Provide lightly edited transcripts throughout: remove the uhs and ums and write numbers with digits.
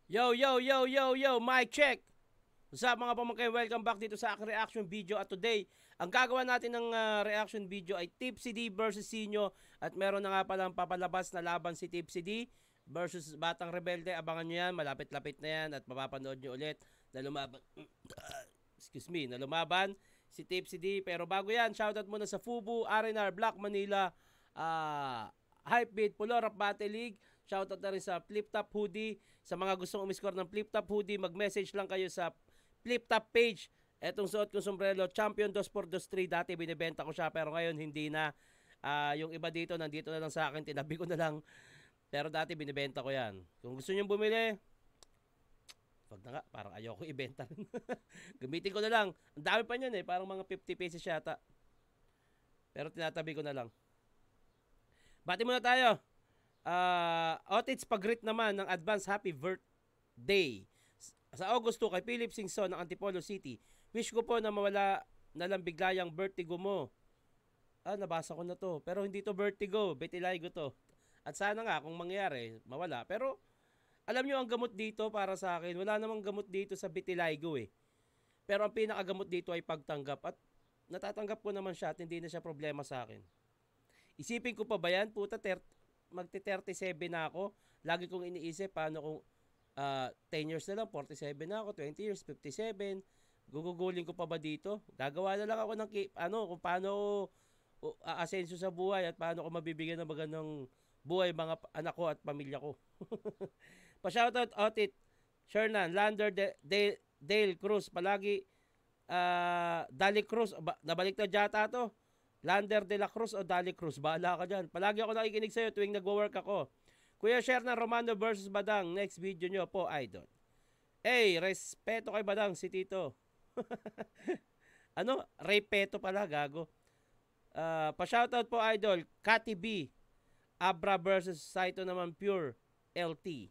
Yo, yo, yo, yo, yo, mic check! What's up mga pamangkin? Welcome back dito sa aking reaction video. At today, ang gagawa natin ng reaction video ay Tipsy D versus Sinyo. At meron na nga palang papalabas na laban si Tipsy D versus Batang Rebelde. Abangan nyo yan, malapit-lapit na yan. At mapapanood nyo ulit na lumaban na lumaban si Tipsy D. Pero bago yan, shoutout muna sa Fubu, R&R, Black Manila, Hypebeat, Pulorap Battle League. Shoutout na rin sa Flip Top Hoodie. Sa mga gustong umiscore ng Flip Top Hoodie, mag-message lang kayo sa Flip Top page. Etong suot kong sombrero, Champion 2x23. Dati binibenta ko siya pero ngayon hindi na. Yung iba dito, nandito na lang sa akin. Tinabi ko na lang. Pero dati binibenta ko yan. Kung gusto nyo bumili, wag na nga, parang ayoko ibenta rin. Gamitin ko na lang. Ang dami pa niyan parang mga 50 pesos yata. Pero tinatabi ko na lang. Bati muna tayo. Otits pag-greet naman ng advance happy birthday sa August 2 kay Philip Singson ng Antipolo City. Wish ko po na mawala na lang bigla yung vertigo mo. Nabasa ko na to. Pero hindi to vertigo, vitiligo to. At sana nga kung mangyari, mawala. Pero alam nyo ang gamot dito para sa akin, wala namang gamot dito sa vitiligo Pero ang pinakagamot dito ay pagtanggap. At natatanggap ko naman siya at hindi na siya problema sa akin. Isipin ko pa ba yan? Puta, magti-37 na ako. Lagi kong iniisip paano kung 10 years na lang, 47 na ako, 20 years, 57. Gugugulin ko pa ba dito? Gagawa na lang ako ng kung paano aasenso sa buhay at paano ko mabibigyan ng magandang buhay mga anak ko at pamilya ko. Pa-shoutout Otit, Shernan, Lander, Dale Cruz, palagi Dali Cruz, nabalik na jata to. Lander de la Cruz o Dali Cruz, bahala ka dyan. Palagi ako nakikinig sa'yo tuwing nagwo-work ako. Kuya Shernan Romano versus Badang, next video nyo po, idol. Respeto kay Badang, si Tito. Respeto pala, gago. Pa-shoutout po, idol, Kati B, Abra versus Saito naman Pure, LT.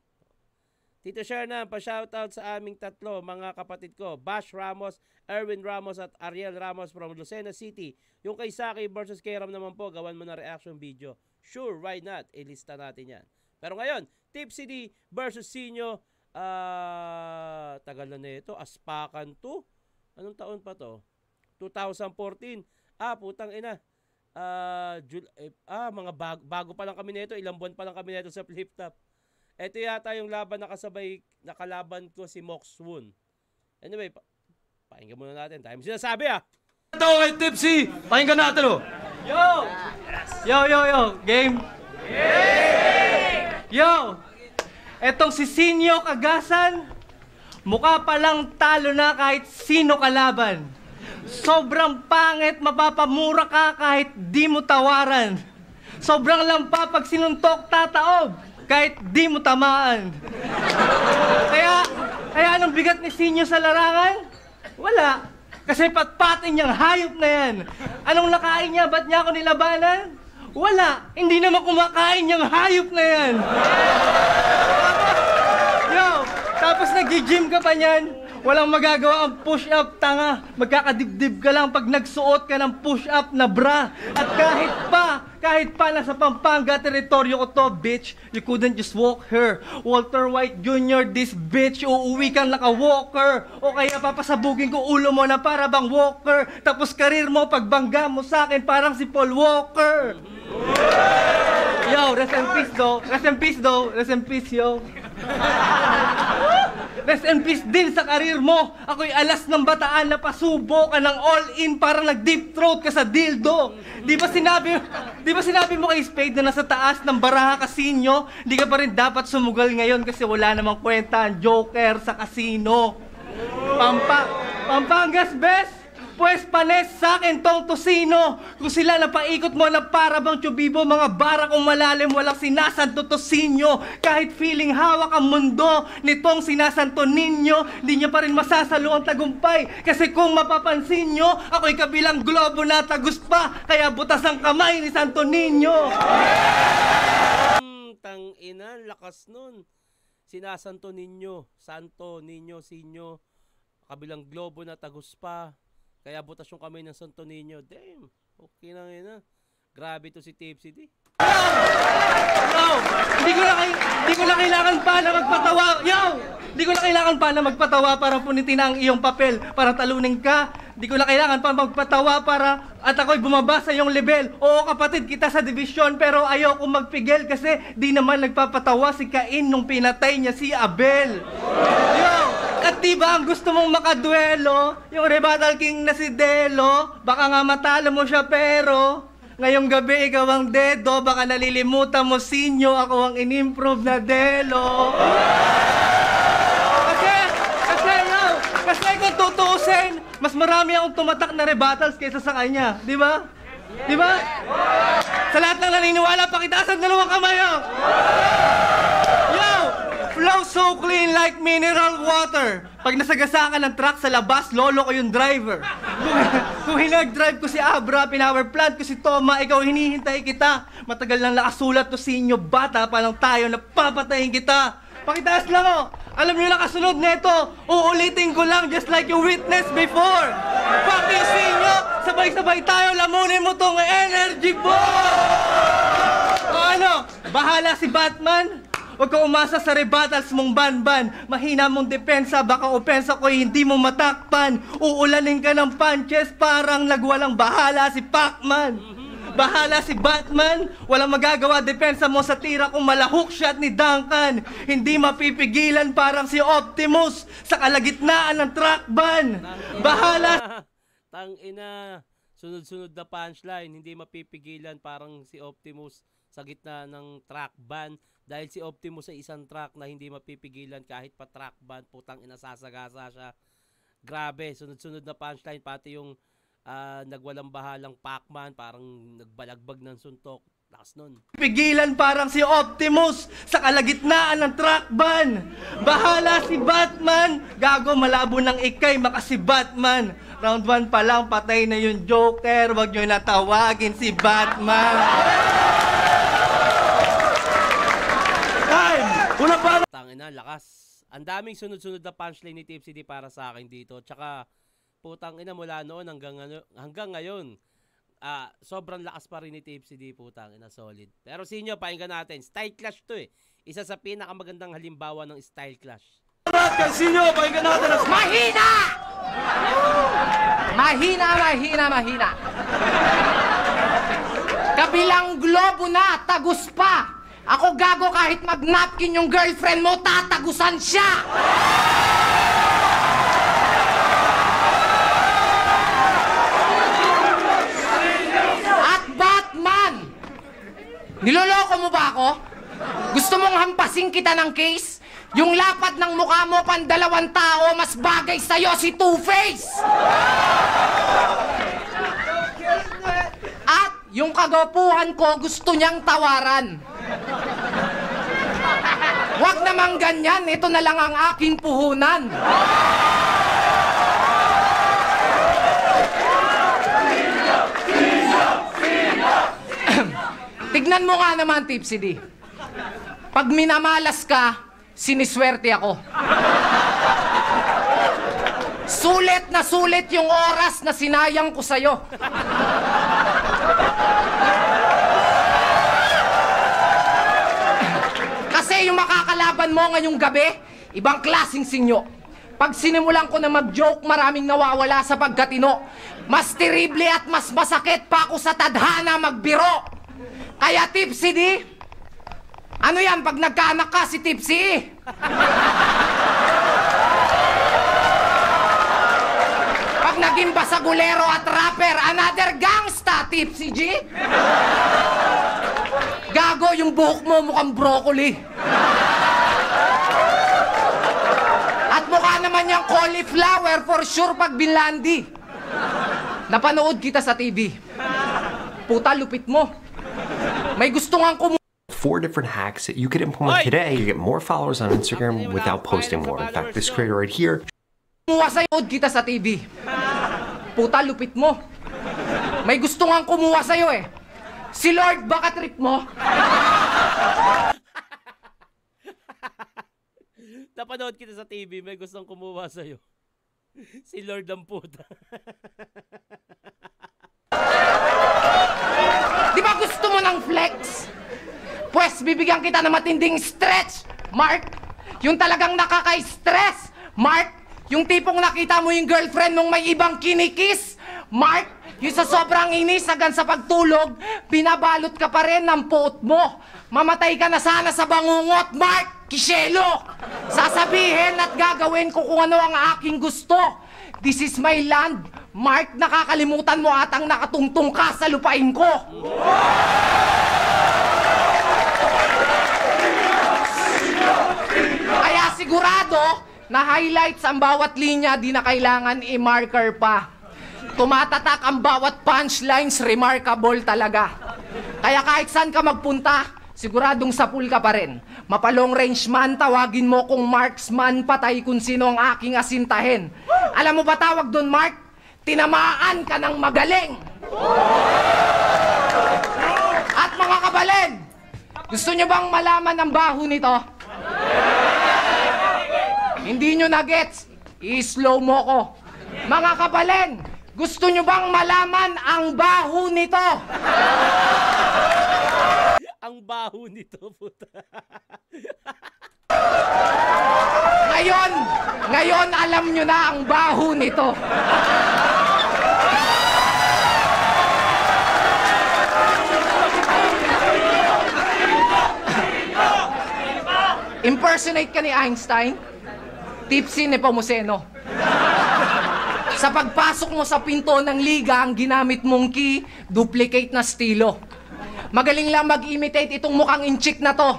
Tito Shernan, pa-shoutout sa aming tatlo, mga kapatid ko, Bash Ramos, Erwin Ramos at Ariel Ramos from Lucena City. Yung kay Saki versus Kram naman po, gawan mo na reaction video. Sure, why not? Ilista natin yan. Pero ngayon, Tipsy D versus Sinyo. Tagal na ito. Aspakan 2. Anong taon pa to? 2014. Putang ina. Mga bago pa lang kami nito. Ilang buwan pa lang kami nito sa Flip Top. Ito yata yung laban nakalaban ko si Mox Woon. Anyway, pakinggan muna natin. Tayo mo sinasabi Ito kay Tipsy! Pakinggan natin Yo! Yo! Game? Yo! Etong si Sinyo Kagasan, mukha palang talo na kahit sino kalaban. Sobrang pangit, mapapamura ka kahit di mo tawaran. Sobrang lampa pag sinuntok tataob, kahit di mo tamaan. Kaya anong bigat ni Sinyo sa larangan? Wala. Kasi patpatin niyang hayop na yan. Anong nakain niya? Ba't niya ako nilabanan? Wala. Hindi naman kumakain niyang hayop na yan. Tapos nag-gym ka pa niyan. Walang magagawa ang push-up, tanga. Magkakadibdib ka lang pag nagsuot ka ng push-up na bra. At kahit pa nasa Pampanga teritoryo ko to, bitch, you couldn't just walk her. Walter White Jr., this bitch, uuwi kang naka-walker. O kaya papasabugin ko ulo mo na para bang walker. Tapos karir mo, pagbangga mo sa akin, parang si Paul Walker. Yo, rest in peace though. Rest in peace though. Rest in peace, yo. Rest in peace din sa karir mo. Ako'y alas ng bataan na pasubo ka ng all-in para nag-deep throat ka sa dildo. Di ba sinabi mo kay Spade na nasa taas ng Baraha Casino, di ka pa rin dapat sumugal ngayon kasi wala namang kwenta ang Joker sa casino. Pampangas, best! Pues panes sa akin tong tosino. Kung sila napaikot mo na para bang Chubibo, mga bara kong malalim, walang sinasanto tosinyo. Kahit feeling hawak ang mundo nitong sinasanto ninyo, di nyo pa rin masasalo ang tagumpay. Kasi kung mapapansin nyo, ako'y kabilang globo na tagus pa, kaya butas ang kamay ni Santo Niño. Tangina, lakas nun. Sinasanto ninyo, Santo Niño, Sinyo, kabilang globo na tagus pa. Kaya butas yung kamay ng Santo Niño. Damn, okay na yun Grabe to si Tipsy D. Yo! Hindi ko na kailangan pa na magpatawa. Yo! Di ko na kailangan pa na magpatawa para punitin ang iyong papel, para talunin ka. Di ko na kailangan pa magpatawa para at ako'y bumaba sa iyong level. Oo, kapatid kita sa division, pero ayaw kong magpigil kasi di naman nagpapatawa si Cain nung pinatay niya si Abel. Yo! At diba ang gusto mong makaduelo, yung rebuttal king na si Delo, baka nga matalo mo siya pero ngayong gabi ikaw ang dedo, baka nalilimutan mo sinyo, ako ang inimprove na Delo. Kasi kung tutuusin, mas marami akong tumatak na rebuttals kaysa sa kanya, di ba? Di ba? Sa lahat ng naniniwala, pakitaas ang dalawang kamay, yo! Yo! Flow so clean like mineral water. Pag nasagasa ka ng truck sa labas, lolo ko yung driver. Kung hinag-drive ko si Abra, pinower plant ko si Toma, ikaw hinihintay kita. Matagal nang nakasulat to sinyo, bata pa lang tayo na papatayin kita. Pakitaas lang oh. Alam niyo na kasunod nito, uulitin ko lang just like you witnessed before. Fuck you sinyo, sabay-sabay tayo, lamunin mo tong energy ball. O ano, bahala si Batman? Huwag ka umasa sa rebuttals mong banban. Mahina mong depensa, baka opensa ko'y hindi mo matakpan. Uulanin ka ng punches, parang nagwalang bahala si Pacman. Bahala si Batman, walang magagawa depensa mo sa tira kung malahook shot ni Duncan. Hindi mapipigilan parang si Optimus sa kalagitnaan ng truck ban. Bahala... Tangina, sunod-sunod na punchline, hindi mapipigilan parang si Optimus sa gitna ng truck ban. Dahil si Optimus ay isang truck na hindi mapipigilan kahit pa truck ban, putang ina sasagasa siya. Grabe, sunod-sunod na punchline, pati yung nagwalang bahalang Pacman, parang nagbalagbag ng suntok. Lakas nun. Pigilan parang si Optimus sa kalagitnaan ng truck ban. Bahala si Batman. Gago, malabo ng ikay, maka si Batman. Round 1 pa lang, patay na yung Joker. Huwag nyo natawagin si Batman. Time! Una pa! Tangina, lakas. Ang daming sunod-sunod na punchline ni Tipsy D para sa akin dito. Tsaka, putang ina mula noon hanggang ngayon. Sobrang lakas pa rin ni Tipsy D, putang ina, solid. Pero sinyo, pakinggan natin. Style clash to eh. Isa sa pinakamagandang halimbawa ng style clash. Sinyo, pakinggan natin ang... Mahina! Mahina. Kabilang globo na, tagus pa. Ako gago kahit mag-napkin yung girlfriend mo, tatagusan siya. At Batman, niloloko mo ba ako? Gusto mong hampasin kita ng case? Yung lapad ng mukha mo pandalawang tao, mas bagay sa'yo si Two-Face! At yung kagwapuhan ko, gusto niyang tawaran. Wag namang ganyan, ito na lang ang aking puhunan. Tignan mo nga naman, Tipsy D. Pag minamalas ka, siniswerte ako. Sulit na sulit yung oras na sinayang ko sa'yo. Kasi yung makakalaban mo ngayong gabi, ibang klaseng sinyo. Pag sinimulan ko na mag-joke, maraming nawawala sa pagkatino. Mas terrible at mas masakit pa ako sa tadhana magbiro. Kaya Tipsy D, ano yan pag nagkaanak ka si Tipsy? Pag naging basagulero at rapper, another gangsta, Tipsy G? Gago, yung buhok mo mukhang broccoli. At mukha naman yung cauliflower for sure pag binlandi. Napanood kita sa TV. Puta, lupit mo. May gusto nga 4 different hacks that you could implement today to get more followers on Instagram without posting more. In fact, this creator right here. Kumuha sa'yo kita sa TV. Puta, lupit mo. May gusto nga kumuha sa'yo eh. Si Lord, baka trip mo? Napanood kita sa TV, may gustong kumuha sa'yo. Si Lord ang puta. Di ba gusto mo ng flex? Pues, bibigyan kita ng matinding stretch, Mark. Yung talagang nakaka-stress. Mark, yung tipong nakita mo yung girlfriend mong may ibang kinikis. Mark, yung sa sobrang inis hanggang sa pagtulog, binabalot ka pa rin ng puot mo. Mamatay ka na sana sa bangungot, Mark Kishelo. Sasabihin at gagawin ko kung ano ang aking gusto. This is my land. Mark, nakakalimutan mo atang nakatungtong ka sa lupain ko. Kaya sigurado na highlights ang bawat linya, di na kailangan i-marker pa. Tumatatak ang bawat punchlines, remarkable talaga. Kaya kahit saan ka magpunta, siguradong sa pool ka pa rin. Mapalong range man, tawagin mo kung marksman, patay kung sino ang aking asintahin. Alam mo ba tawag doon, Mark? Tinamaan ka ng magaling. At mga kabalen, gusto nyo bang malaman ang baho nito? Hindi nyo na-gets, i-slow mo ko. Mga kabalen, gusto nyo bang malaman ang baho nito? Ang baho nito, puta. Ngayon alam nyo na ang baho nito. Impersonate ka ni Einstein? Tipsy Nepomuceno. Sa pagpasok mo sa pinto ng liga, ang ginamit mong key, duplicate na estilo. Magaling lang mag-imitate itong mukhang inchik na to.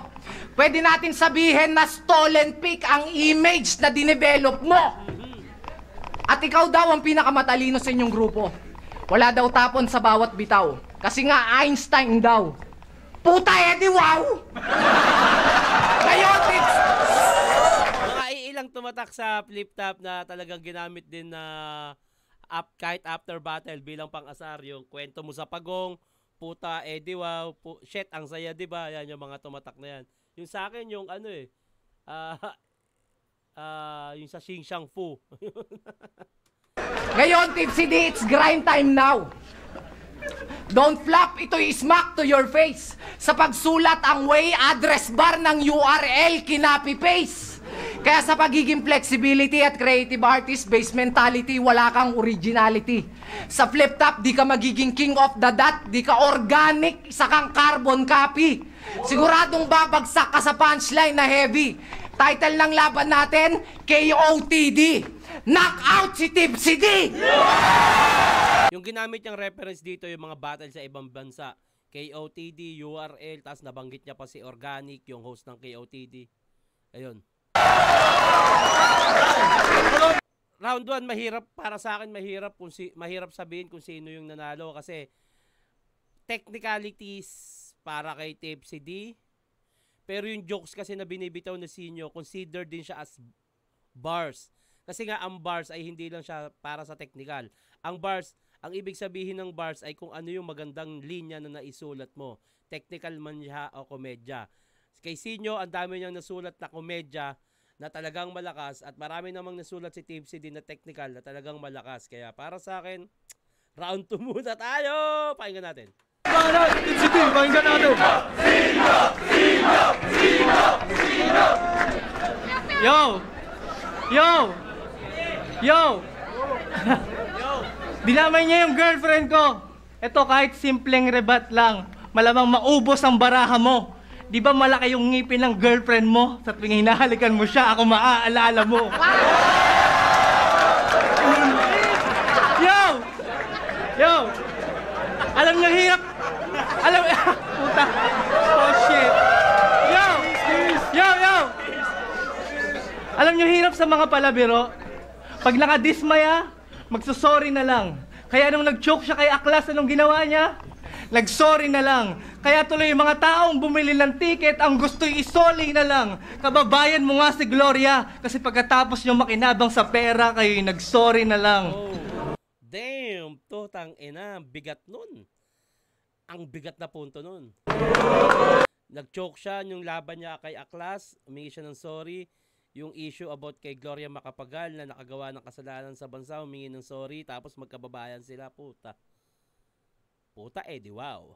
Pwede natin sabihin na stolen pic ang image na dinevelop mo. At ikaw daw ang pinakamatalino sa inyong grupo. Wala daw tapon sa bawat bitaw. Kasi nga Einstein daw. Puta Eddie, wow! Ngayon, Mga iilang tumatak sa flip top na talagang ginamit din na kahit after battle bilang pang-asar, yung kwento mo sa pagong, puta, wow, shit, ang saya, di ba? Yan yung mga tumatak na yan. Yung sa akin, yung ano yung sa Xing Shang Fu. Ngayon, Tipsy D, it's grind time now. Don't flap, ito'y smack to your face. Sa pagsulat ang way, address bar ng URL, kinapi-paste. Kaya sa pagiging flexibility at creative artist, base mentality, wala kang originality. Sa flip top, di ka magiging king of the dot, di ka organic, isa kang carbon copy. Siguradong babagsak ka sa punchline na heavy. Title ng laban natin, KOTD. Knockout si Tipsy D! Yung ginamit niyang reference dito, yung mga battle sa ibang bansa. KOTD, URL, tapos nabanggit niya pa si Organic, yung host ng KOTD. Ayun. Round 1, mahirap para sa akin, mahirap sabihin kung sino yung nanalo kasi technicalities para kay Tipsy D. Pero yung jokes kasi na binibitaw na Sinyo, consider din siya as bars. Kasi nga ang bars ay hindi lang siya para sa technical. Ang bars, ang ibig sabihin ng bars ay kung ano yung magandang linya na naisulat mo. Technical man siya o komedya. Kay Sinyo, ang dami niyang nasulat na komedya na talagang malakas at marami namang nasulat si Tipsy din na technical na talagang malakas. Kaya para sa akin, round 2 muna tayo! Pakinggan natin. Tipsy D, pakinggan natin. Yo! Yo! Yo! Dinamay niya yung girlfriend ko. Ito kahit simpleng rebat lang, malamang maubos ang baraha mo. Di ba malaki yung ngipin ng girlfriend mo? Sa tuwing hinahalikan mo siya, ako maaalala mo. Yo! Yo! Alam niyo hirap. Puta. Oh shit. Yo! Yo! Yo! Alam niyo hirap sa mga palabiro? Pag nakadismaya, magsusorry na lang. Kaya nung nag-choke siya kay Aklas, anong ginawa niya? Nag-sorry na lang. Kaya tuloy yung mga taong bumili ng ticket, ang gusto'y isoli na lang. Kababayan mo nga si Gloria, kasi pagkatapos nyo makinabang sa pera, kayo'y nag-sorry na lang. Oh. Damn, tutang ina, bigat nun. Ang bigat na punto nun. Nag-choke siya yung laban niya kay Aklas, humingi siya ng sorry. Yung issue about kay Gloria Macapagal na nakagawa ng kasalanan sa bansa, humingi ng sorry, tapos magkababayan sila, puta. Puta, Eddie, wow.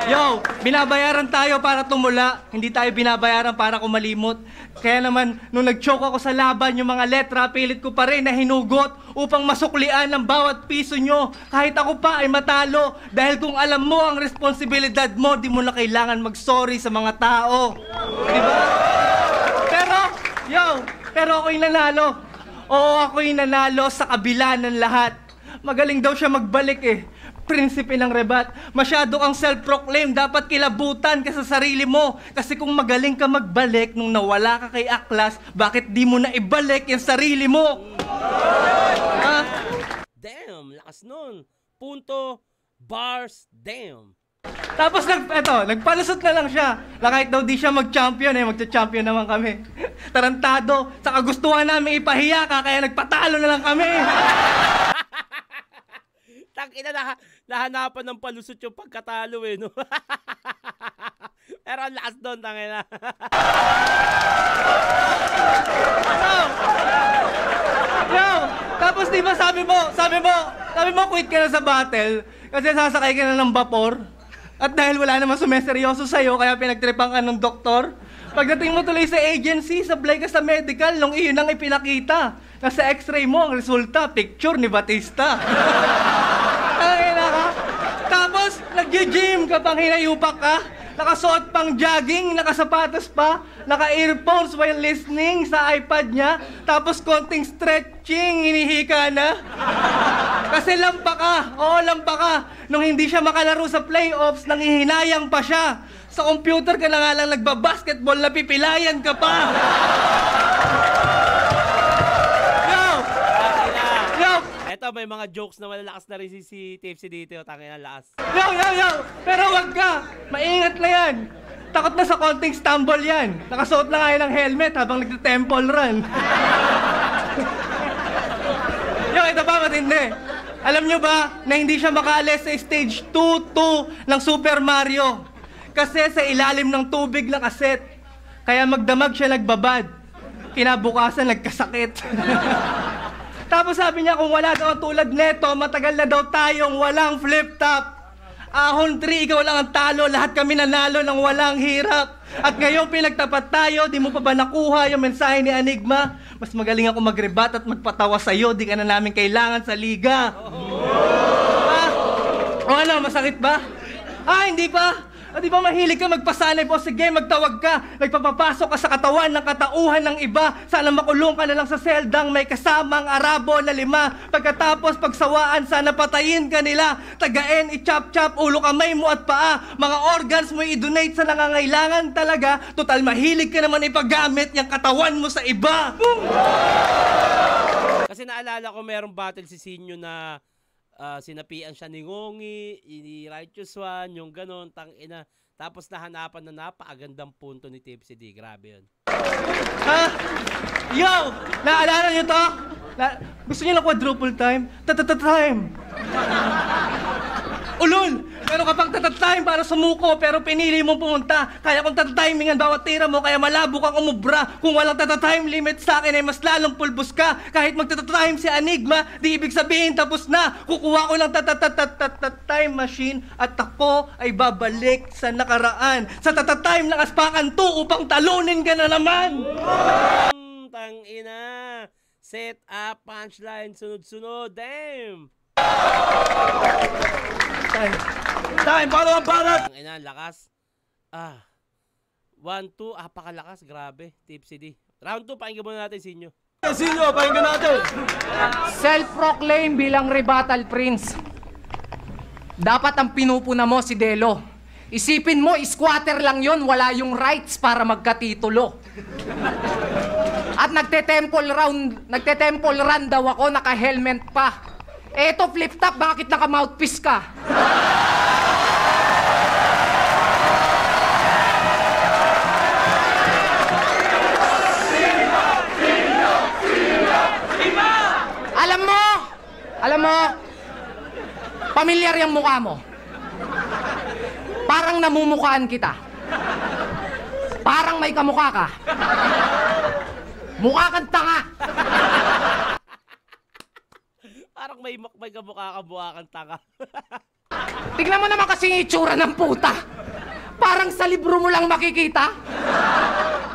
Yo, binabayaran tayo para tumula, hindi tayo binabayaran para kumalimot. Kaya naman, nung nag-choke ako sa laban, yung mga letra, pilit ko pa rin na hinugot upang masuklian ang bawat piso nyo. Kahit ako pa ay matalo. Dahil kung alam mo ang responsibilidad mo, di mo na kailangan mag-sorry sa mga tao. Diba? Pero ako'y nanalo. Oo, ako'y nanalo sa kabila ng lahat. Magaling daw siya magbalik eh. Prinsipe ng rebat. Masyado kang self-proclaim. Dapat kilabutan ka sa sarili mo. Kasi kung magaling ka magbalik nung nawala ka kay Aklas, bakit di mo na ibalik yung sarili mo? Damn, lakas nun. Punto, bars, damn. Tapos nagpalusot na lang siya. Na kahit daw di siya mag-champion magcha-champion naman kami. Tarantado. Sa kagustuhan namin ipahiya ka, kaya nagpatalo na lang kami. Tangina, nahanapan ng palusot yung pagkatalo eh, no? Pero ang lakas doon, tangina. Yo! Tapos di ba sabi mo quit ka na sa battle kasi sasakay ka na ng vapor. At dahil wala naman sumeseryoso sa'yo, kaya pinagtripan ka ng doktor. Pagdating mo tuloy sa agency, sablay ka sa medical, nung iyon ang ipinakita. Nasa x-ray mo, ang resulta, picture ni Batista. Tapos, nag-gym ka pang hinayupak ka, nakasuot pang jogging, nakasapatos pa, naka-earphones while listening sa iPad niya, tapos konting stretching, hinihika na. Kasi lampa ka, lampa ka. Nung hindi siya makalaro sa playoffs, nanghihinayang pa siya. Sa computer ka na nga lang nagbabasketball, napipilayan ka pa. Eto, may mga jokes na malalakas na rin si TFC dito. Tangina, lakas. Yo! Pero wag ka! Maingat na yan! Takot na sa konting stumble yan. Nakasuot na nga yan ng helmet habang nagte-temple run. Yo, ito pa matindi. Alam nyo ba na hindi siya makaalis sa stage 2-2 ng Super Mario? Kasi sa ilalim ng tubig na kaset. Kaya magdamag siya nagbabad. Kinabukasan nagkasakit. Tapos sabi niya kung wala daw tulad neto, matagal na daw tayong walang flip-top. Ahon 3, ikaw lang ang talo, lahat kami nanalo ng walang hirap. At ngayon pinagtapat tayo, di mo pa ba nakuha yung mensahe ni Enigma? Mas magaling ako mag-rebat at magpatawa sa'yo, di ka na namin kailangan sa liga. O ano, masakit ba? Hindi pa. Di ba mahilig ka magpasanay po? Sige, magtawag ka. Nagpapapasok ka sa katawan ng katauhan ng iba. Sana makulong ka na lang sa seldang may kasamang Arabo na 5. Pagkatapos pagsawaan, sana patayin ka nila. Tagain, i-chop-chop, ulo, kamay mo at paa. Mga organs mo i-donate sa nangangailangan talaga. Total mahilig ka naman ipagamit yung katawan mo sa iba. Kasi naalala ko merong battle si Sinyo na sinapian siya ni Ngongi, ni Righteous One, yung ganon, tangina. Tapos nahanapan na napakagandang punto ni Tipsy D. Grabe yun. Yo! Naalala niyo to? Gusto niyo ng quadruple time? Time! Ulol! Meron ka pang time para sumuko pero pinili mong pumunta. Kaya kung tata-timingan bawat tira mo, kaya malabo kang umubra. Kung walang tata-time limit sa akin ay mas lalong pulbos ka. Kahit magtata-time si Enigma, di ibig sabihin tapos na. Kukuha ko ng time machine at ako ay babalik sa nakaraan. Sa tata-time ng aspakan 2 upang talunin ka na naman. Tangina. Set up, punchline, sunod-sunod. Damn! Time, follow ang barat! Ang ina, lakas. 1-2, apakalakas, grabe. Tipsy D. Round 2, pakinggan muna natin Sinyo. Sinyo, pakinggan natin! Self-proclaim bilang rebuttal prince. Dapat ang pinupuna mo si Delo. Isipin mo, squatter lang yon, wala yung rights para magkatitulo. At nagte-temple run daw ako, naka-helmet pa. Eto, flip-top, bakit naka-mouthpiece ka? Alam mo, pamilyar yung mukha mo. Parang namumukhaan kita. Parang may kamukha ka. Mukha kang tanga. Parang may kamukha ka, mukha kang tanga. Tignan mo naman kasi yung itsura ng puta. Parang sa libro mo lang makikita.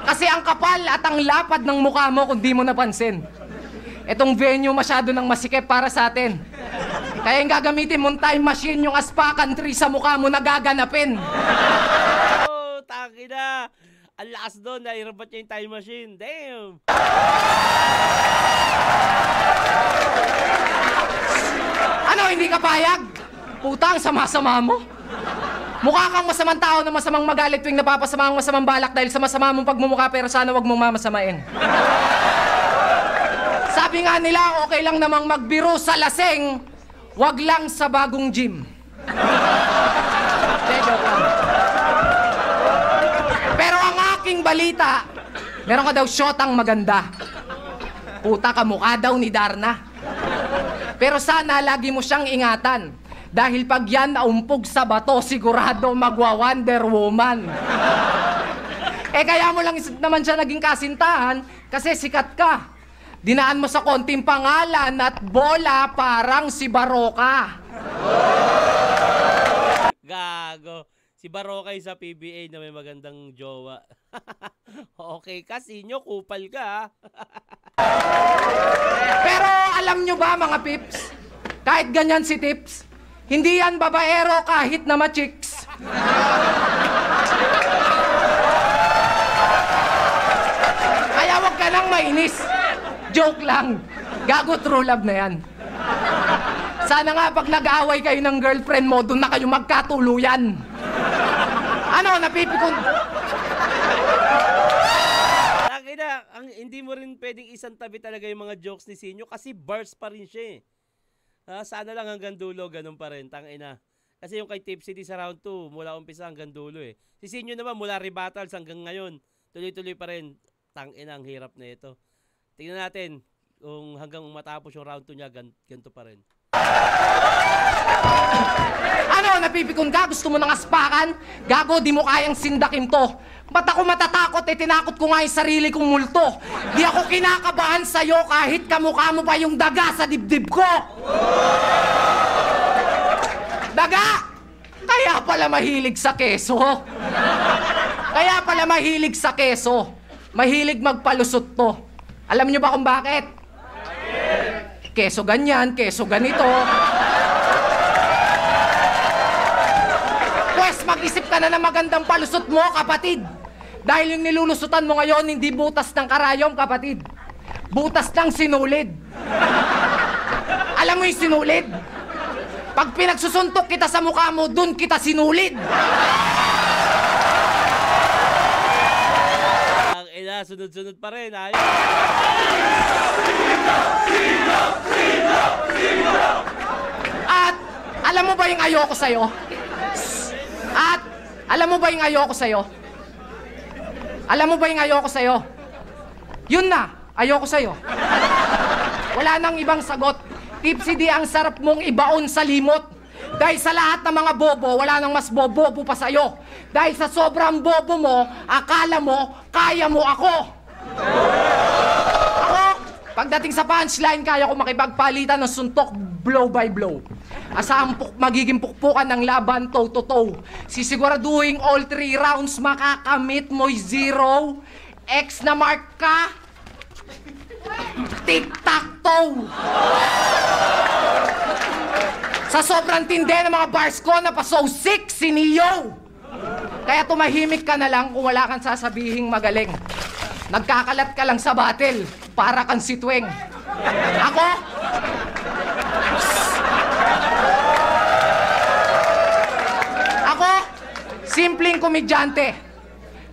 Kasi ang kapal at ang lapad ng mukha mo kung di mo napansin. Etong venue masyado nang masikip para sa atin. Kaya yung gagamitin mong time machine, yung aspakan tree sa mukha mo nagaganapin. Oh, taki na. Ang lakas doon, nahirapat niya yung time machine. Damn! Ano, hindi ka payag? Puta, ang sama-sama mo. Mukha kang masamang tao na masamang magalit tuwing napapasama ang masamang balak dahil sa masama mong pagmumukha, pero sana wag mong mamasamain. Sabi nga nila, okay lang namang magbiro sa laseng, wag lang sa bagong gym. Joke lang. Pero ang aking balita, meron ka daw shotang maganda. Puta, kamukha daw ni Darna. Pero sana lagi mo siyang ingatan. Dahil pag yan naumpog sa bato, sigurado magwa-Wonder Woman. Kaya mo lang naman siya naging kasintahan kasi sikat ka. Dinaan mo sa konting pangalan at bola parang si Baroka. Gago. Si Barokay sa PBA na may magandang jowa. Okay, kasi nyo, kupal ka. Pero alam nyo ba mga pips, kahit ganyan si Tips, hindi yan babaero kahit na ma-chicks. Kaya wag ka nang mainis. Joke lang. Gago, true love na yan. Sana nga pag nag-aaway kayo ng girlfriend mo, doon na kayo magkatuluyan. Ano, napipikon? Laki na, hindi mo rin pwedeng isang tabi talaga yung mga jokes ni Sinyo kasi bars pa rin siya eh. Sana lang hanggang dulo, ganun pa rin, tangina. Kasi yung kay Tipsy sa round 2, mula umpisa hanggang dulo eh. Si Sinyo naman, mula rebattles hanggang ngayon, tuloy-tuloy pa rin. Tangina, ang hirap na ito. Tingnan natin kung hanggang matapos yung round 2 niya, ganito pa rin. Ano, napipikon ka? Gusto mo ng aspakan? Gago, di mo kayang sindakin to. Ba't ako matatakot? Tinakot ko nga yung sarili kong multo. Di ako kinakabahan sa'yo kahit kamukha mo pa yung daga sa dibdib ko. Daga! Kaya pala mahilig sa keso. Kaya pala mahilig sa keso. Mahilig magpalusot to. Alam niyo ba kung bakit? Keso ganyan, keso ganito. Pues mag-isip ka na ng magandang palusot mo, kapatid. Dahil yung nilulusutan mo ngayon, hindi butas ng karayom, kapatid. Butas ng sinulid. Alam mo yung sinulid? Pag pinagsusuntok kita sa mukha mo, dun kita sinulid. Ang ina, sunod-sunod pa rin, ayos. At alam mo ba yung ayoko sa'yo? At alam mo ba yung ayoko sa'yo? Alam mo ba yung ayoko sa'yo? Yun na, ayoko sa'yo. Wala nang ibang sagot. Tipsy D, ang sarap mong ibaon sa limot. Dahil sa lahat ng mga bobo, wala nang mas bobo pa sa'yo. Dahil sa sobrang bobo mo, akala mo, kaya mo ako. Ako, pagdating sa punchline, kaya ko makipagpalitan ng suntok blow by blow. Asang magiging pukpukan ng laban toe-to-toe. Sisiguraduhin all 3 rounds makakamit mo'y 0. X na mark ka. Tic-tac-toe. Sa sobrang tindi ng mga bars ko, napaso 6 si Neo. Kaya tumahimik ka na lang kung wala kang sasabihing magaling. Nagkakalat ka lang sa battle, para kang si Tweng. Ako, simpleng komedyante,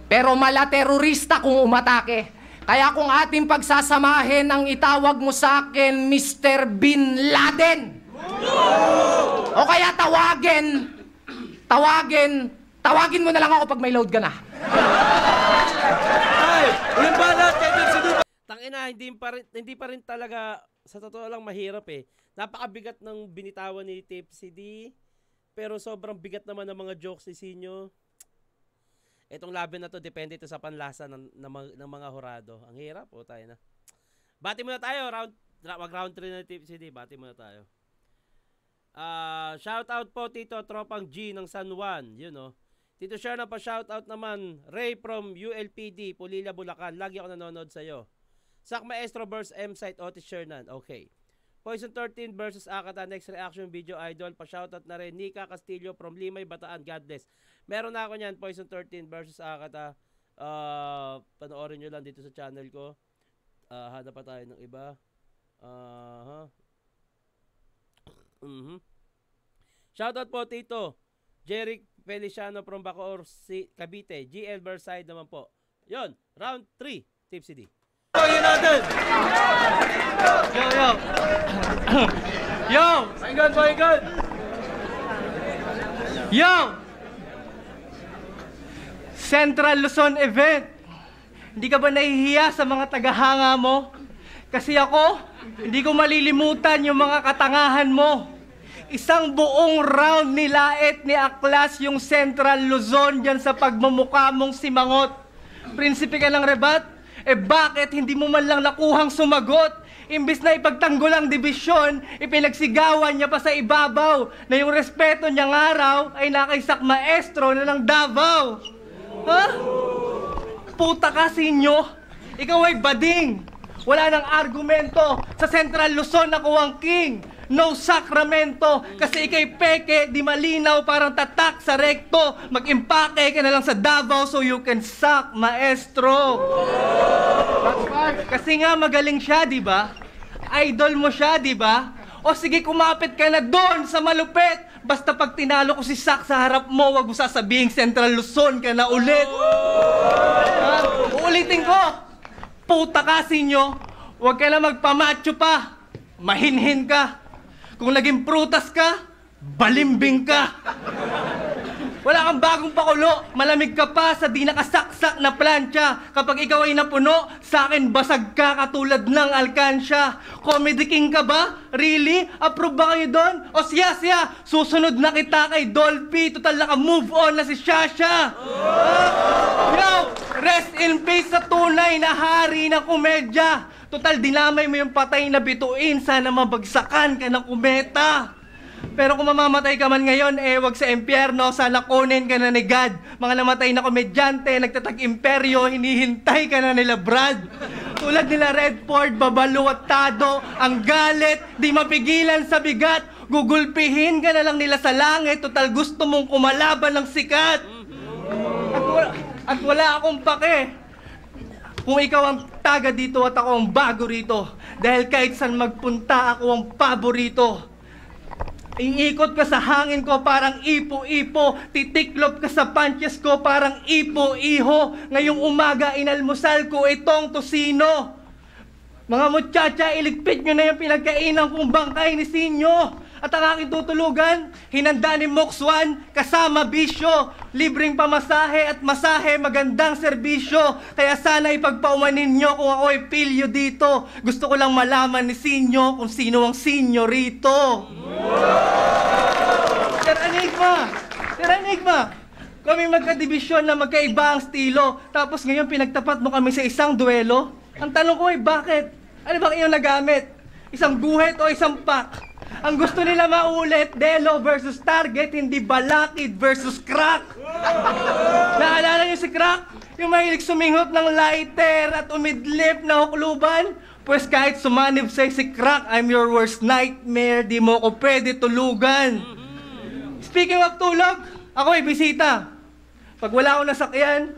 pero mala-terorista kung umatake. Kaya kung ating pagsasamahin, ang itawag mo sa akin, Mr. Bin Laden. O kaya tawagin mo na lang ako pag may load ka na. Ay, uling banat kay Tipsy D. Tangina, hindi pa rin talaga, sa totoo lang mahirap eh. Napakabigat ng binitawan ni Tipsy D, pero sobrang bigat naman ng mga jokes ni Sinyo. Itong laban na to, depende ito sa panlasa ng mga hurado. Ang hirap, tayo na. Bati muna tayo, mag round 3 na Tipsy D, bati muna tayo. Shoutout po Tito Tropang G ng San Juan. Yun oh. Tito Sherna pa shoutout naman. Ray from ULPD, Pulila, Bulacan. Lagi ako nanonood sa'yo. Sak Maestro vs. M-Site Otis Shernan. Okay. Poison 13 versus Akata. Next reaction video idol. Pa-shoutout na rin. Nika Castillo from Limay, Bataan. God bless. Meron na ako niyan. Poison 13 versus Akata. Panoorin nyo lang dito sa channel ko. Hanap pa tayo ng iba. Shoutout po Tito Jeric Feliciano from Bacoor, Cavite. GL Berside naman po. Yon, round 3, Tipsy D. Pagin natin! Yo! Yo! Pakinggan! Yo! Central Luzon event. Hindi ka ba nahihiya sa mga tagahanga mo? Kasi ako, hindi ko malilimutan yung mga katangahan mo. Isang buong round nilait ni Aklas yung Central Luzon dyan sa pagmumukha mong simangot. Prinsipe ka ng rebat? Bakit hindi mo man lang nakuhang sumagot? Imbis na ipagtanggol ang dibisyon, ipinagsigawan niya pa sa ibabaw na yung respeto niyang araw ay nakaisak maestro na ng Davao. Ha? Puta ka sinyo, ikaw ay bading. Wala nang argumento. Sa Central Luzon ako ang king. No sakramento. Kasi ikay peke, di malinaw, parang tatak sa rekto. Mag-impake ka na lang sa Davao so you can suck, maestro. Kasi nga magaling siya, di ba? Idol mo siya, di ba? O sige, kumapit ka na doon sa malupit. Basta pag tinalo ko si Sak sa harap mo, wag mo sasabihing Central Luzon ka na ulit. Uulitin ko. Puta ka sinyo, huwag ka na magpamacho pa. Mahinhin ka. Kung naging prutas ka, balimbing ka. Wala kang bagong pakulo, malamig ka pa sa di nakasaksak na plancha. Kapag ikaw ay napuno, sa akin basag ka katulad ng alkansya. Comedy king ka ba? Really? Approve ba kayo doon? O siya, susunod na kita kay Dolphy. Total naka-move on na si Shasha. Yo, rest in peace sa tunay na hari ng komedya. Total dinamay mo yung patay na bituin, sana mabagsakan ka ng kometa. Pero kung mamamatay ka man ngayon, wag sa impyerno, sana kunin ka na ni God. Mga namatay na komedyante, nagtatag-imperyo, hinihintay ka na nila Brad. Tulad nila Redford, Babalo at Tado, ang galit, di mapigilan sa bigat. Gugulpihin ka na lang nila sa langit, total gusto mong kumalaban ng sikat. At wala akong pake kung ikaw ang taga dito at ako ang bago rito. Dahil kahit saan magpunta, ako ang paborito. Iikot ka sa hangin ko parang ipo-ipo. Titiklop ka sa punches ko parang ipo-iho. Ngayong umaga inalmusal ko itong tosino. Mga muchacha, iligpit nyo na yung pinagkainan kong bangkay ni Sinyo. At ang aking tutulugan, hinanda ni Moxwan, kasama bisyo. Libreng pamasahe at masahe, magandang serbisyo. Kaya sana ipagpaumanin nyo kung ako ay pilyo dito. Gusto ko lang malaman ni Sinyo kung sino ang Sinyo rito. Sir Enigma, kami magkadibisyon na magkaiba ang estilo. Tapos ngayon pinagtapat mo kami sa isang duelo. Ang tanong ko ay bakit? Ano bang iyong nagamit? Isang guhit o isang pack? Ang gusto nila maulit, Delo versus Target, hindi Balakid versus Crack. Naalala niyo si Crack? Yung mahilig suminghot ng lighter at umidlip na hukluban? Pues kahit sumanib sa'yo si Crack, I'm your worst nightmare, di mo ko pwede tulugan. Speaking of tulog, ako ay bisita. Pag wala akong nasakyan,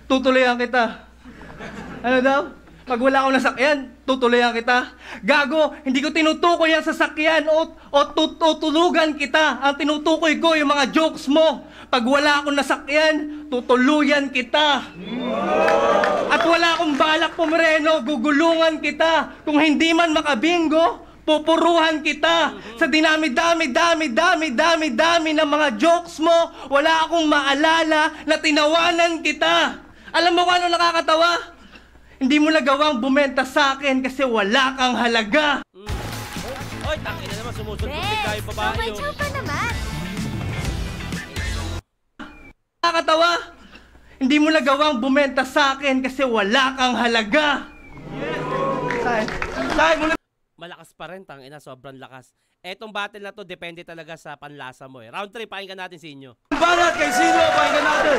tutuloyan kita. Ano daw? Pag wala akong nasakyan, tutuloyan kita. Gago, hindi ko tinutukoy ang sasakyan o tutulugan kita. Ang tinutukoy ko yung mga jokes mo. Pag wala akong nasakyan, tutuluyan kita. At wala akong balak pumreno, gugulungan kita. Kung hindi man makabingo, pupuruhan kita. Sa dinami-dami ng mga jokes mo, wala akong maalala na tinawanan kita. Alam mo kung ano nakakatawa? Hindi mo nagawang bumenta sa akin kasi wala kang halaga. Oy, tangin na naman, sumusunod bigla yung babae. May chow pa naman. Nakakatawa? Hindi mo nagawang bumenta sa akin kasi wala kang halaga. Saan mo na... malakas pa rin, tangina, sobrang lakas. Etong battle na to, depende talaga sa panlasa mo eh. Round 3, pakinggan natin sa inyo. Banat kay sino? Pakinggan natin.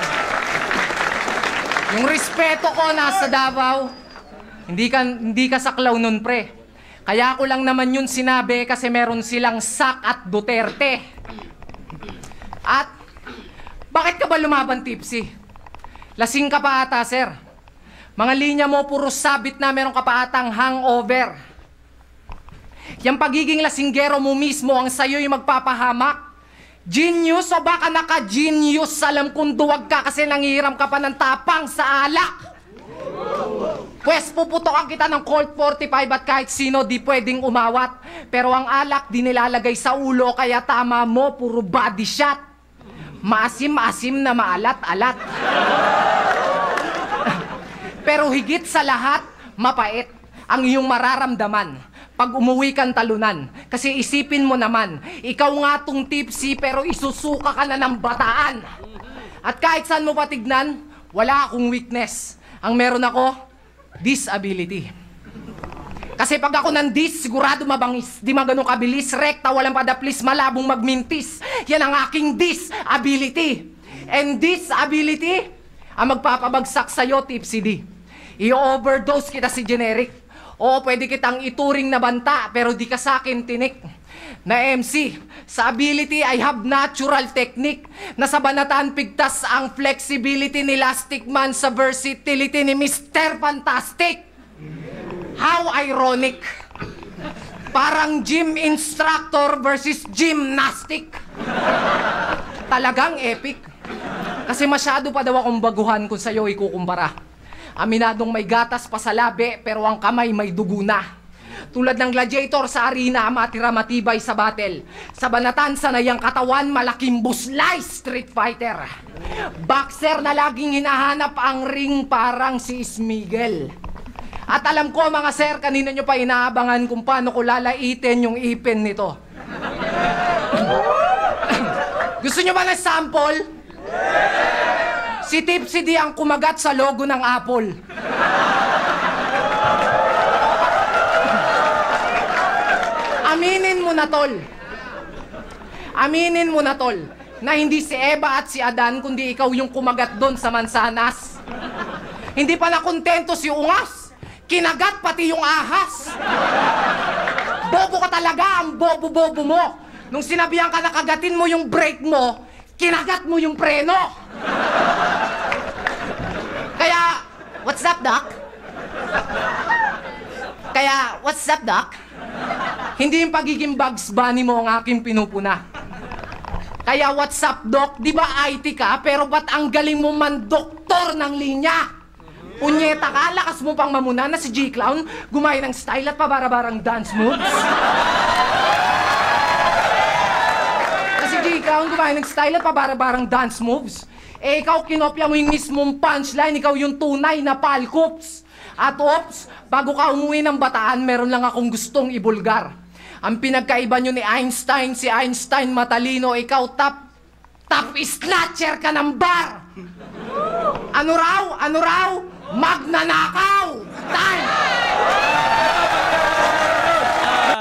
Yung respeto ko nasa Davao, hindi ka saklaw nun, pre. Kaya ko lang naman yun sinabi kasi meron silang SAC at Duterte. At, bakit ka ba lumaban, Tipsy? Lasing ka pa ata, sir. Mga linya mo puro sabit na meron ka pa atang hangover. Yung pagiging lasinggero mo mismo ang sayo'y magpapahamak. Genius o baka naka-genius? Alam kong duwag ka kasi nangihiram ka pa ng tapang sa alak. Pwes puputokan kita ng Colt 45 at kahit sino di pwedeng umawat. Pero ang alak di nilalagay sa ulo kaya tama mo, puro body shot. Maasim-asim na maalat-alat. Pero higit sa lahat, mapait ang iyong mararamdaman pag umuwi kang talunan. Kasi isipin mo naman, ikaw nga tong Tipsy pero isusuka ka na ng bataan. At kahit saan mo patignan, wala akong weakness. Ang meron ako, disability. Kasi pag ako nandis, sigurado mabangis. Di magano kabilis, rekta, walang padaplis, malabong magmintis. Yan ang aking disability. And disability, ang magpapabagsak sa'yo, Tipsy D. I-overdose kita si generic. O pwede kitang ituring na banta, pero di ka sa'kin tinik. Na MC, sa ability I have natural technique. Nasa banatan pigtas ang flexibility ni Elastic Man sa versatility ni Mr. Fantastic. How ironic. Parang gym instructor versus gymnastic. Talagang epic. Kasi masyado pa daw akong baguhan kung sa'yo ikukumpara. Aminadong may gatas pa sa labi pero ang kamay may dugo na. Tulad ng gladiator sa arena, matira matibay sa battle. Sa banatan, sanayang katawan, malaking buslay, street fighter. Boxer na laging hinahanap ang ring parang si Smigel. At alam ko mga sir, kanina nyo pa inaabangan kung paano ko lalaitin yung ipin nito. Gusto nyo ba ng sample? Si Tipsy D ang kumagat sa logo ng Apple. Aminin mo na, tol. Aminin mo na, tol, na hindi si Eva at si Adan, kundi ikaw yung kumagat doon sa mansanas. Hindi pa nakontento si Ungas. Kinagat pati yung ahas. Bobo ka talaga, ang bobo-bobo mo. Nung sinabihan ka na kagatin mo yung brake mo, kinagat mo yung preno. Kaya, what's up, Doc? Kaya, what's up, Doc? Hindi yung pagiging Bugs Bunny mo ang aking pinupuna. Kaya, what's up, Doc? Di ba IT ka? Pero ba't ang galing mo man doktor ng linya? Punyeta ka, lakas mo pang mamuna na si G-Clown gumaya ng style at pabara-barang dance moves. Ikaw ang gumaya ng style at pabara-barang dance moves. Eh, ikaw kinopya mo yung mismong punchline, ikaw yung tunay na palkops. At ops, bago ka umuwi ng Bataan, meron lang akong gustong ibulgar. Ang pinagkaiba nyo ni Einstein, si Einstein matalino, ikaw top snatcher ka ng bar. Ano raw? Magnanakaw! Time!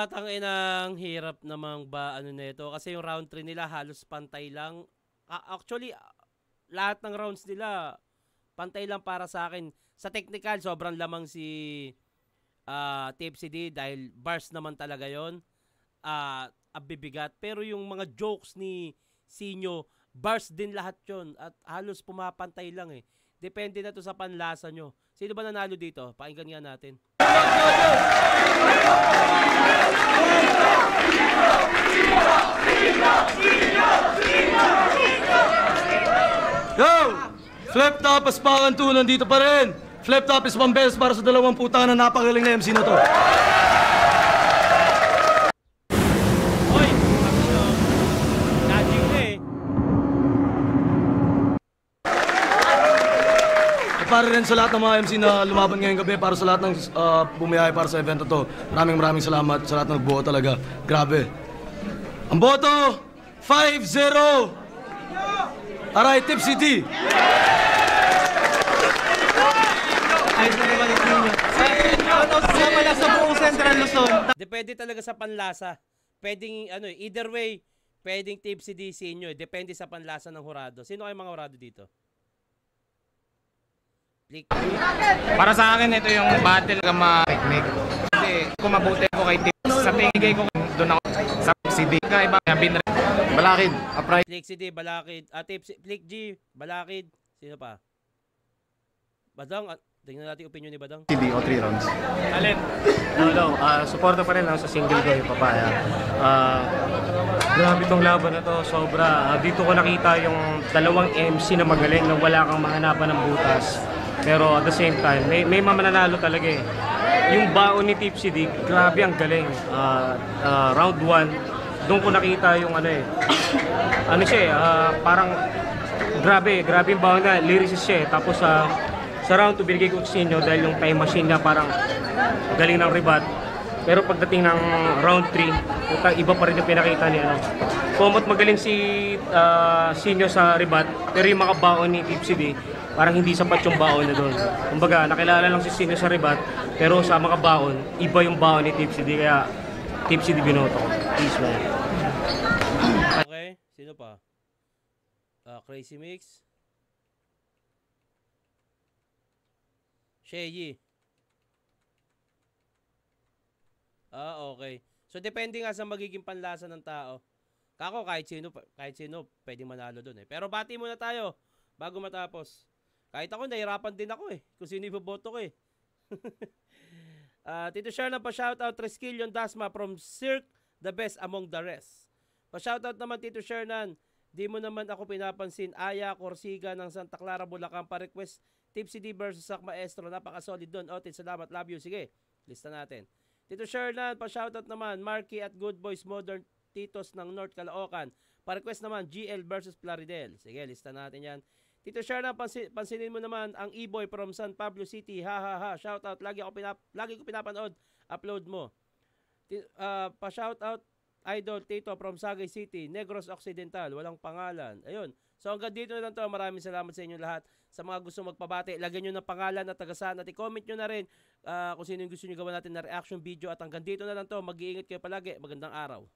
Tanginang hirap namang ba ano nito kasi yung round 3 nila halos pantay lang. Actually, lahat ng rounds nila pantay lang para sa akin. Sa technical, sobrang lamang si Tipsy D dahil bars naman talaga yon. Abibigat. Pero yung mga jokes ni Sinyo, bars din lahat yon at halos pumapantay lang eh. Depende na to sa panlasa nyo. Sino ba nanalo dito? Pakinggan nga natin. Yo! Flip Top Aspakan 2 nandito pa rin. Flip Top is pambeses para sa 20 putang na napagaling na MC na to. Hoy! Dodging na eh. At para rin sa lahat ng mga MC na lumaban ngayong gabi, para sa lahat ng bumiyahe para sa event na to, maraming salamat sa lahat ng nagbuo talaga. Grabe. Ang boto, 5-0. Aray, Tipsy D. Ayos na naman ito ninyo. Sa pala sa buong Central Luzon. Depende talaga sa panlasa. Pwedeng, ano either way, pwedeng tipsy D sa inyo. Depende sa panlasa ng hurado. Sino kayo mga hurado dito? Flick. Para sa akin, ito yung battle ka ma-technique. Kasi kung mabuti ko kay Tips, sa tingin ko doon ako sa CD. Kaya iba, binrin. Balakid, upright. Flick CD, Balakid. Tipsy, Flick G, Balakid. Sino pa? Badang, tingnan natin opinion ni Badang. CD o 3 rounds. Alin? No. Suporta pa rin ako sa single ko yung papaya. Grabe tong laban na to. Sobra. Dito ko nakita yung dalawang MC na magaling na wala kang mahanapan ng butas. Pero at the same time, may mamananalo talaga eh. Yung baon ni Tipsy D, grabe ang galing. Round 1, doon ko nakita yung ano eh. Ano siya eh, parang grabe yung baon na, lyricist siya eh. Tapos sa round 2, binigay ko sa inyo dahil yung time machine niya parang galing ng ribat. Pero pagdating ng round 3, iba pa rin yung pinakita niya. Ano. Kumot magaling si Sinyo sa ribat, pero yung mga baon ni Tipsy D, parang hindi sapat yung baon na doon. Kumbaga, nakilala lang si Sinyo sa ribat, pero sa mga baon, iba yung baon ni Tipsy D. Kaya Tipsy D binoto ko. Peace, man. Okay, sino pa? Crazy Mix. Sheyi. Okay. So depende nga sa magiging panlasa ng tao. Kako kahit sino pwedeng manalo doon eh. Pero bati muna tayo bago matapos. Kahit ako nahirapan din ako eh kung sino iboboto ko eh. Tito Shernan pa shoutout Tresquillion Dasma from Cirque the Best Among the Rest. Pa shoutout naman Tito Shernan, di mo naman ako pinapansin. Aya Corsiga ng Santa Clara Bulacan pa request Tipsy D versus Sak Maestro. Napaka-solid doon. Otin, salamat. Love you. Sige, lista natin. Tito Shernan, pa-shoutout naman. Marky at Good Boys Modern Titos ng North Caloocan. Pa-request naman, GL versus Plaridel. Sige, lista natin yan. Tito Shernan, pansinin mo naman ang E-Boy from San Pablo City. Ha ha ha. Shoutout. Lagi ko pinapanood. Upload mo. Pa-shoutout Idol Tito from Sagay City. Negros Occidental. Walang pangalan. Ayun. So hanggang dito na lang to. Maraming salamat sa inyo lahat. Sa mga gusto magpabati, lagyan nyo ng pangalan at tagasaan at i-comment nyo na rin kung sino yung gusto nyo gawa natin na reaction video. At hanggang dito na lang to. Mag-iingat kayo palagi. Magandang araw.